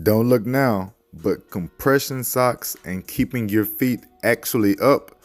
Don't look now, but compression socks and keeping your feet actually up,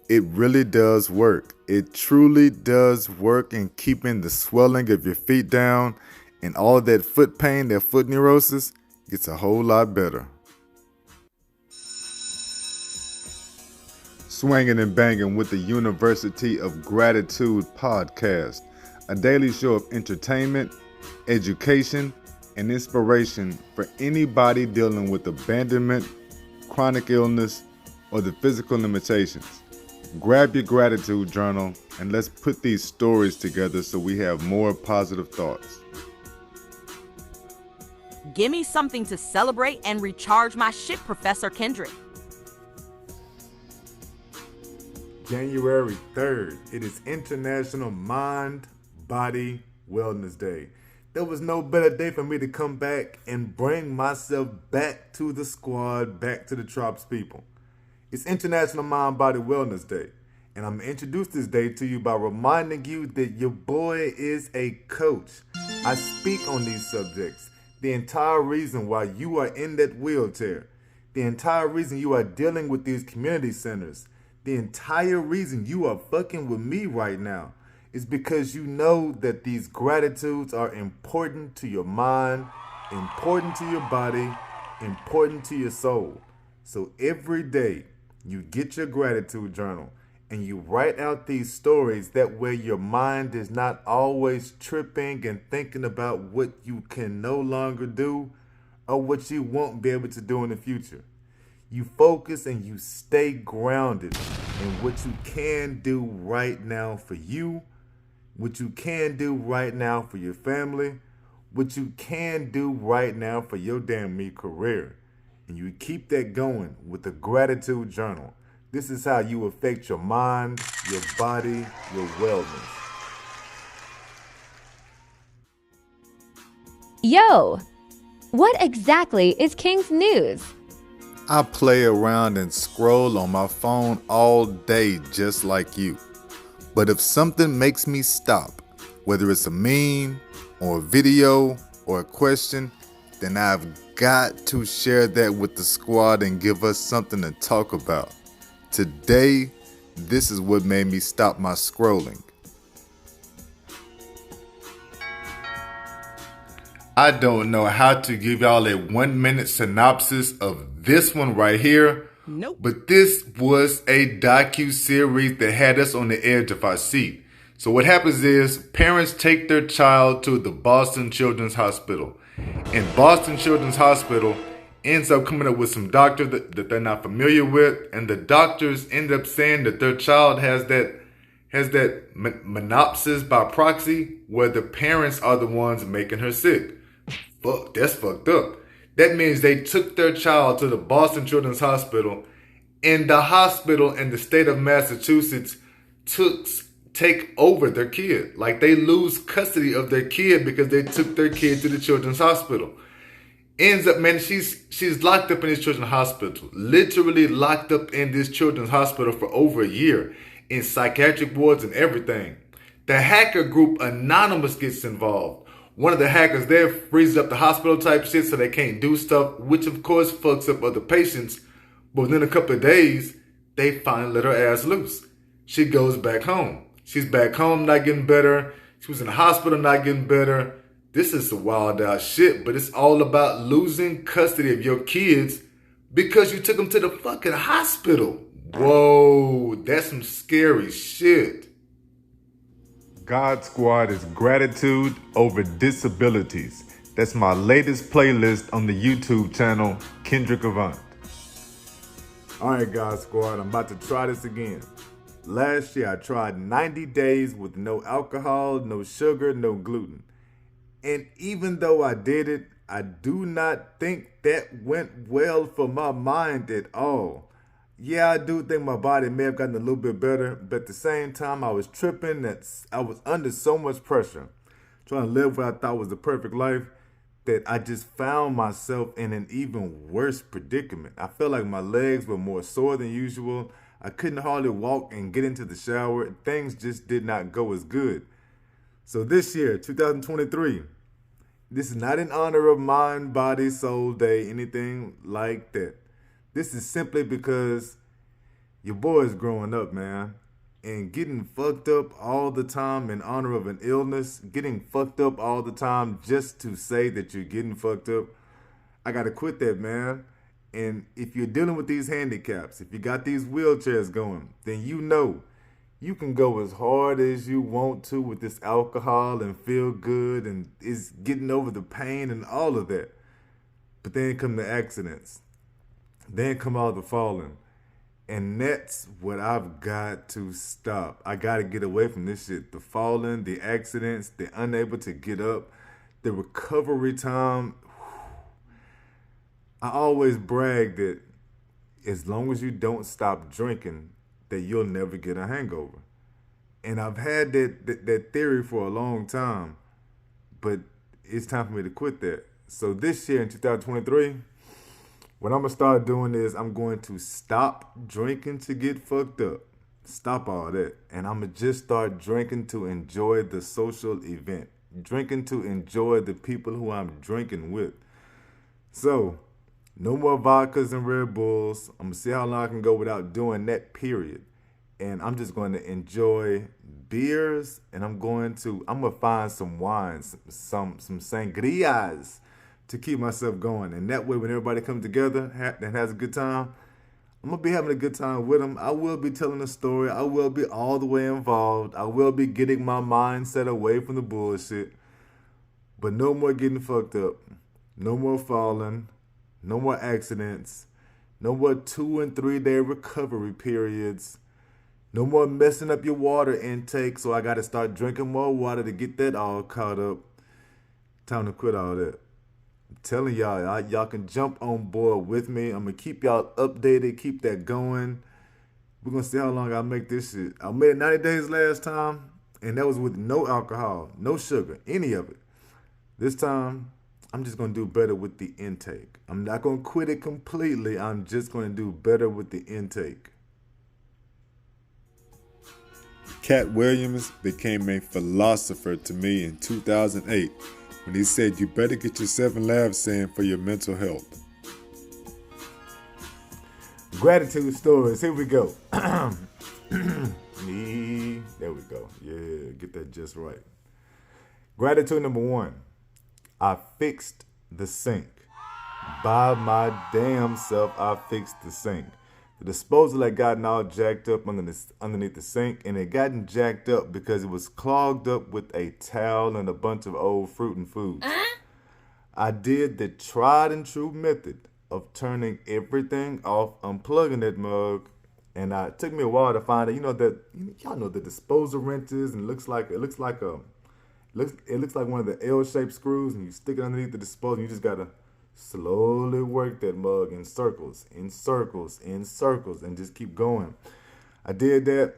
it really does work. It truly does work in keeping the swelling of your feet down, and all that foot pain, that foot neurosis, gets a whole lot better. Swinging and Banging with the University of Gratitude podcast, a daily show of entertainment, education, and inspiration for anybody dealing with abandonment, chronic illness, or the physical limitations. Grab your gratitude journal and let's put these stories together so we have more positive thoughts. Give me something to celebrate and recharge my shit, Professor Kendrick. January 3rd, it is International Mind, Body, Wellness Day. There was no better day for me to come back and bring myself back to the squad, back to the Trops people. It's International Mind, Body, Wellness Day, and I'm going to introduce this day to you by reminding you that your boy is a coach. I speak on these subjects, the entire reason why you are in that wheelchair, the entire reason you are dealing with these community centers, the entire reason you are fucking with me right now is because you know that these gratitudes are important to your mind, important to your body, important to your soul. So every day you get your gratitude journal and you write out these stories. That way your mind is not always tripping and thinking about what you can no longer do or what you won't be able to do in the future. You focus and you stay grounded in what you can do right now for you, what you can do right now for your family, what you can do right now for your damn me career. And you keep that going with a gratitude journal. This is how you affect your mind, your body, your wellness. Yo, what exactly is King's News? I play around and scroll on my phone all day just like you. But if something makes me stop, whether it's a meme or a video or a question, then I've got to share that with the squad and give us something to talk about. Today, this is what made me stop my scrolling. I don't know how to give y'all a 1-minute synopsis of this one right here. Nope. But this was a docuseries that had us on the edge of our seat. So what happens is parents take their child to the Boston Children's Hospital. And Boston Children's Hospital ends up coming up with some doctor that they're not familiar with. And the doctors end up saying that their child has that monopsis by proxy, where the parents are the ones making her sick. Fuck, that's fucked up. That means they took their child to the Boston Children's Hospital, and the hospital in the state of Massachusetts take over their kid. Like, they lose custody of their kid because they took their kid to the children's hospital. Ends up, man, she's locked up in this children's hospital. Literally locked up in this children's hospital for over a year, in psychiatric wards and everything. The hacker group Anonymous gets involved. One of the hackers there freezes up the hospital type shit so they can't do stuff, which of course fucks up other patients. But within a couple of days, they finally let her ass loose. She goes back home. She's back home, not getting better. She was in the hospital, not getting better. This is some wild out shit, but it's all about losing custody of your kids because you took them to the fucking hospital. Whoa, that's some scary shit. God Squad is gratitude over disabilities. That's my latest playlist on the YouTube channel, Kendrick Avant. Alright, God Squad, I'm about to try this again. Last year I tried 90 days with no alcohol, no sugar, no gluten. And even though I did it, I do not think that went well for my mind at all. Yeah, I do think my body may have gotten a little bit better, but at the same time, I was tripping. That I was under so much pressure, trying to live what I thought was the perfect life, that I just found myself in an even worse predicament. I felt like my legs were more sore than usual. I couldn't hardly walk and get into the shower. Things just did not go as good. So this year, 2023, This is not in honor of mind, body, soul day, anything like that. This is simply because your boy is growing up, man. And getting fucked up all the time in honor of an illness, getting fucked up all the time just to say that you're getting fucked up, I gotta quit that, man. And if you're dealing with these handicaps, if you got these wheelchairs going, then you know you can go as hard as you want to with this alcohol and feel good and it's getting over the pain and all of that. But then come the accidents. Then come all the falling. And that's what I've got to stop. I got to get away from this shit. The falling, the accidents, the unable to get up, the recovery time. I always brag that as long as you don't stop drinking, that you'll never get a hangover. And I've had that theory for a long time, but it's time for me to quit that. So this year in 2023, what I'm going to start doing is I'm going to stop drinking to get fucked up. Stop all that. And I'm going to just start drinking to enjoy the social event. Drinking to enjoy the people who I'm drinking with. So, no more vodkas and Red Bulls. I'm going to see how long I can go without doing that, period. And I'm just going to enjoy beers, and I'm going to find some wines, some sangrias to keep myself going. And that way, when everybody comes together and has a good time, I'm going to be having a good time with them. I will be telling a story. I will be all the way involved. I will be getting my mindset away from the bullshit. But no more getting fucked up. No more falling. No more accidents. No more 2 and 3 day recovery periods. No more messing up your water intake, so I got to start drinking more water to get that all caught up. Time to quit all that. I'm telling y'all can jump on board with me. I'm going to keep y'all updated, keep that going. We're going to see how long I make this shit. I made it 90 days last time, and that was with no alcohol, no sugar, any of it. This time, I'm just going to do better with the intake. I'm not going to quit it completely. I'm just going to do better with the intake. Cat Williams became a philosopher to me in 2008 when he said you better get your 7 laughs in for your mental health. Gratitude stories. Here we go. There we go. Yeah, get that just right. Gratitude number 1. I fixed the sink. By my damn self, I fixed the sink. The disposal had gotten all jacked up underneath the sink, and it gotten jacked up because it was clogged up with a towel and a bunch of old fruit and foods. I did the tried and true method of turning everything off, unplugging that mug, and it took me a while to find it. Y'all know the disposal wrenches, and it looks like one of the L-shaped screws, and you stick it underneath the disposal. And you just gotta slowly work that mug in circles, and just keep going. I did that.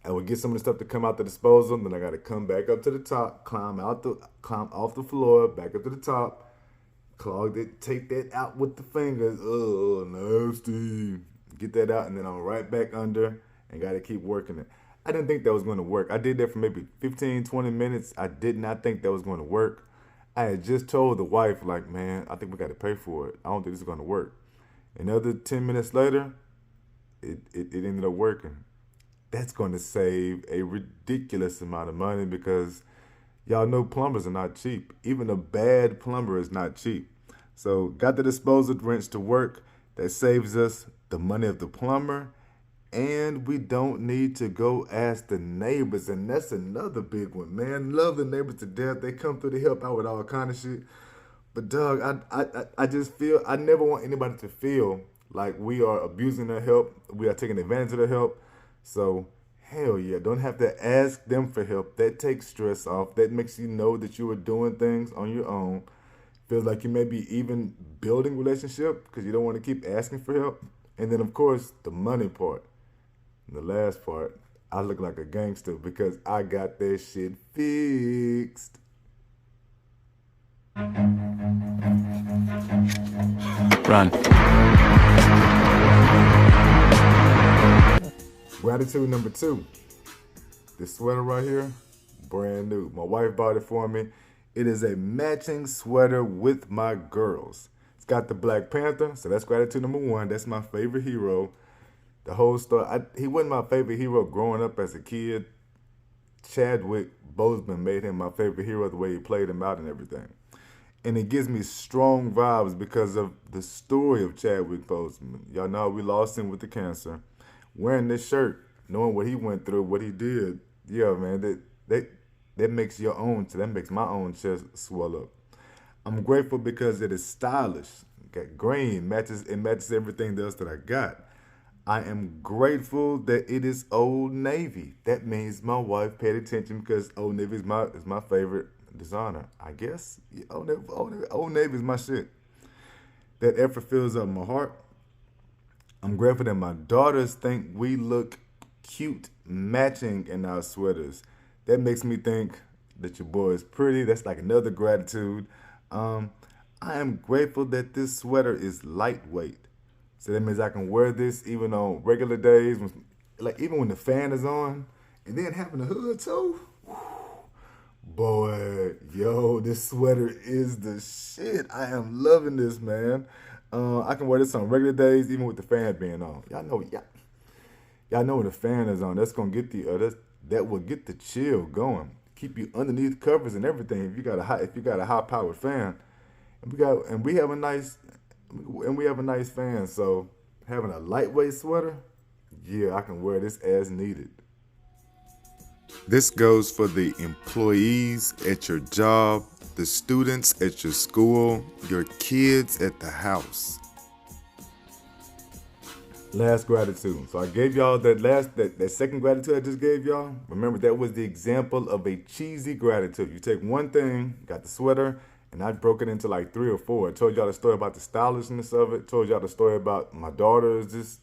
I would get some of the stuff to come out the disposal, then I got to come back up to the top, climb off the floor, back up to the top, clog it, take that out with the fingers. Oh, nasty. Get that out, and then I'm right back under and got to keep working it. I didn't think that was going to work. I did that for maybe 15, 20 minutes. I did not think that was going to work. I had just told the wife, like, man, I think we got to pay for it. I don't think this is going to work. Another 10 minutes later, it ended up working. That's going to save a ridiculous amount of money because y'all know plumbers are not cheap. Even a bad plumber is not cheap. So got the disposal wrench to work. That saves us the money of the plumber. And we don't need to go ask the neighbors. And that's another big one, man. Love the neighbors to death. They come through to help out with all kind of shit. But, dog, I just feel, I never want anybody to feel like we are abusing their help. We are taking advantage of their help. So, hell yeah, don't have to ask them for help. That takes stress off. That makes you know that you are doing things on your own. Feels like you may be even building relationship because you don't want to keep asking for help. And then, of course, the money part. And the last part, I look like a gangster because I got that shit fixed. Run. Gratitude number 2. This sweater right here, brand new. My wife bought it for me. It is a matching sweater with my girls. It's got the Black Panther, so that's gratitude number one. That's my favorite hero. The whole story. He wasn't my favorite hero growing up as a kid. Chadwick Boseman made him my favorite hero, the way he played him out and everything. And it gives me strong vibes because of the story of Chadwick Boseman. Y'all know we lost him with the cancer. Wearing this shirt, knowing what he went through, what he did, yeah, man, that makes your own, that makes my own chest swell up. I'm grateful because it is stylish. Got green, it matches everything else that I got. I am grateful that it is Old Navy. That means my wife paid attention because Old Navy is my favorite designer, I guess. Yeah, Old Navy is my shit. That effort fills up my heart. I'm grateful that my daughters think we look cute matching in our sweaters. That makes me think that your boy is pretty. That's like another gratitude. I am grateful that this sweater is lightweight. So that means I can wear this even on regular days, even when the fan is on, and then having a hood too. Boy, yo, this sweater is the shit. I am loving this, man. I can wear this on regular days, even with the fan being on. Y'all know when the fan is on, that's gonna get that will get the chill going, keep you underneath covers and everything. If you got a high powered fan, and we have a nice fan, so having a lightweight sweater, yeah, I can wear this as needed. This goes for the employees at your job, the students at your school, your kids at the house. Last gratitude. So I gave y'all that second gratitude I just gave y'all. Remember, that was the example of a cheesy gratitude. You take one thing, got the sweater, and I broke it into like 3 or 4. I told y'all the story about the stylishness of it. Told y'all the story about my daughters. Just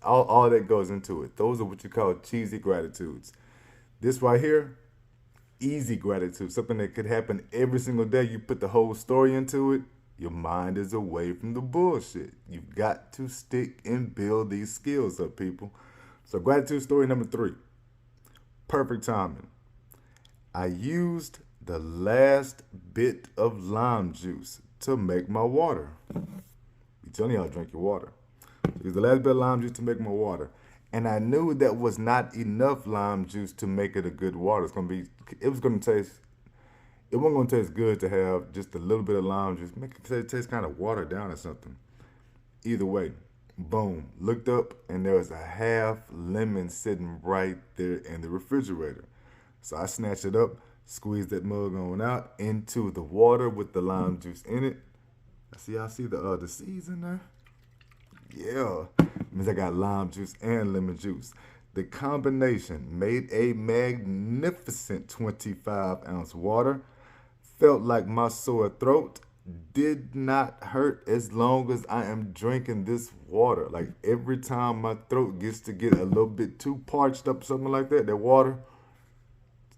all that goes into it. Those are what you call cheesy gratitudes. This right here, easy gratitude. Something that could happen every single day. You put the whole story into it. Your mind is away from the bullshit. You've got to stick and build these skills up, people. So gratitude story number 3. Perfect timing. I used the last bit of lime juice to make my water. I'm telling y'all, drink your water. Use the last bit of lime juice to make my water. And I knew that was not enough lime juice to make it a good water. It wasn't going to taste good to have just a little bit of lime juice. Make it taste kind of watered down or something. Either way, boom. Looked up and there was a half lemon sitting right there in the refrigerator. So I snatched it up, squeezed that mug on out into the water with the lime juice in it. I see the seeds in there. Yeah, means I got lime juice and lemon juice. The combination made a magnificent 25-ounce water. Felt like my sore throat did not hurt as long as I am drinking this water. Like every time my throat gets to get a little bit too parched up, something like that, that water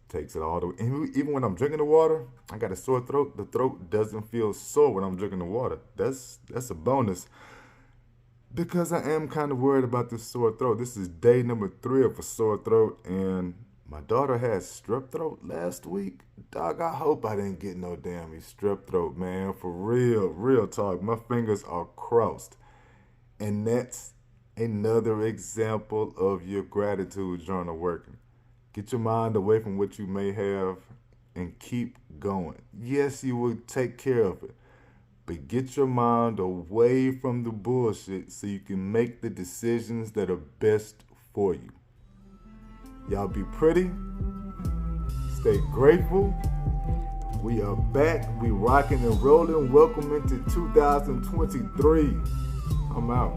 takes it all the way. And even when I'm drinking the water, I got a sore throat. The throat doesn't feel sore when I'm drinking the water. That's a bonus. Because I am kind of worried about this sore throat. This is day number 3 of a sore throat, and my daughter had strep throat last week. Dog, I hope I didn't get no damn strep throat, man. For real talk. My fingers are crossed. And that's another example of your gratitude journal working. Get your mind away from what you may have and keep going. Yes, you will take care of it. But get your mind away from the bullshit so you can make the decisions that are best for you. Y'all be pretty. Stay grateful. We are back. We rocking and rolling. Welcome into 2023. I'm out.